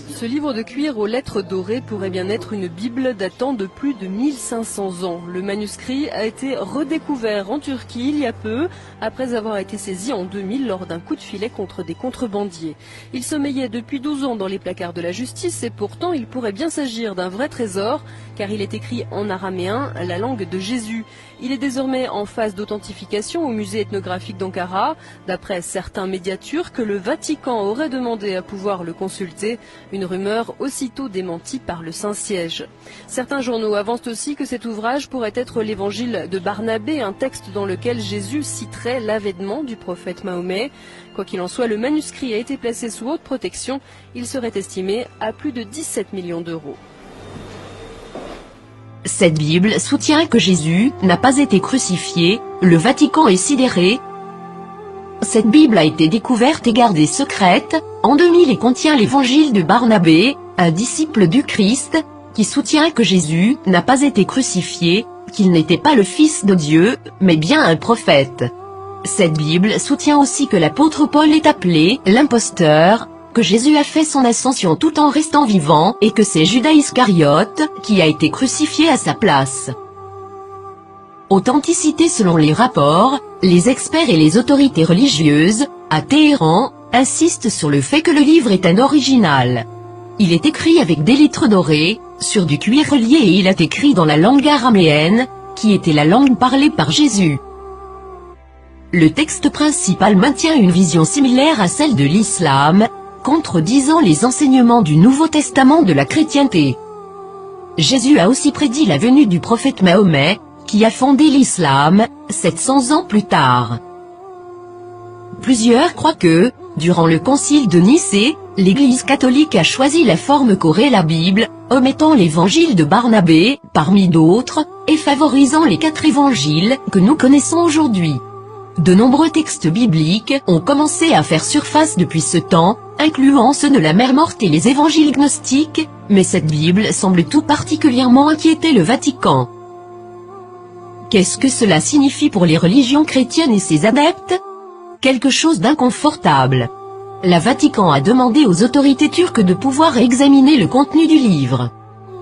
Ce livre de cuir aux lettres dorées pourrait bien être une Bible datant de plus de 1500 ans. Le manuscrit a été redécouvert en Turquie il y a peu, après avoir été saisi en 2000 lors d'un coup de filet contre des contrebandiers. Il sommeillait depuis 12 ans dans les placards de la justice et pourtant il pourrait bien s'agir d'un vrai trésor, car il est écrit en araméen, la langue de Jésus. Il est désormais en phase d'authentification au musée ethnographique d'Ankara. D'après certains médias turcs, le Vatican aurait demandé à pouvoir le consulter. Une rumeur aussitôt démentie par le Saint-Siège. Certains journaux avancent aussi que cet ouvrage pourrait être l'évangile de Barnabé, un texte dans lequel Jésus citerait l'avènement du prophète Mahomet. Quoi qu'il en soit, le manuscrit a été placé sous haute protection. Il serait estimé à plus de 17 millions d'euros. Cette Bible soutient que Jésus n'a pas été crucifié, le Vatican est sidéré. Cette Bible a été découverte et gardée secrète, en 2000 et contient l'évangile de Barnabé, un disciple du Christ, qui soutient que Jésus n'a pas été crucifié, qu'il n'était pas le Fils de Dieu, mais bien un prophète. Cette Bible soutient aussi que l'apôtre Paul est appelé l'imposteur, que Jésus a fait son ascension tout en restant vivant et que c'est Judas Iscariote qui a été crucifié à sa place. Authenticité selon les rapports, les experts et les autorités religieuses, à Téhéran, insistent sur le fait que le livre est un original. Il est écrit avec des lettres dorées, sur du cuir relié et il est écrit dans la langue araméenne, qui était la langue parlée par Jésus. Le texte principal maintient une vision similaire à celle de l'islam, contredisant les enseignements du Nouveau Testament de la chrétienté. Jésus a aussi prédit la venue du prophète Mahomet, qui a fondé l'islam, 700 ans plus tard. Plusieurs croient que, durant le concile de Nicée, l'Église catholique a choisi la forme qu'aurait la Bible, omettant l'évangile de Barnabé, parmi d'autres, et favorisant les 4 évangiles que nous connaissons aujourd'hui. De nombreux textes bibliques ont commencé à faire surface depuis ce temps, incluant ceux de la Mère morte et les évangiles gnostiques, mais cette Bible semble tout particulièrement inquiéter le Vatican. Qu'est-ce que cela signifie pour les religions chrétiennes et ses adeptes? Quelque chose d'inconfortable. Le Vatican a demandé aux autorités turques de pouvoir examiner le contenu du livre.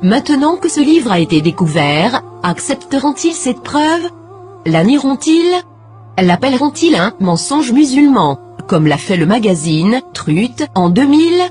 Maintenant que ce livre a été découvert, accepteront-ils cette preuve? La nieront-ils? L'appelleront-ils un mensonge musulman, comme l'a fait le magazine Truth en 2000?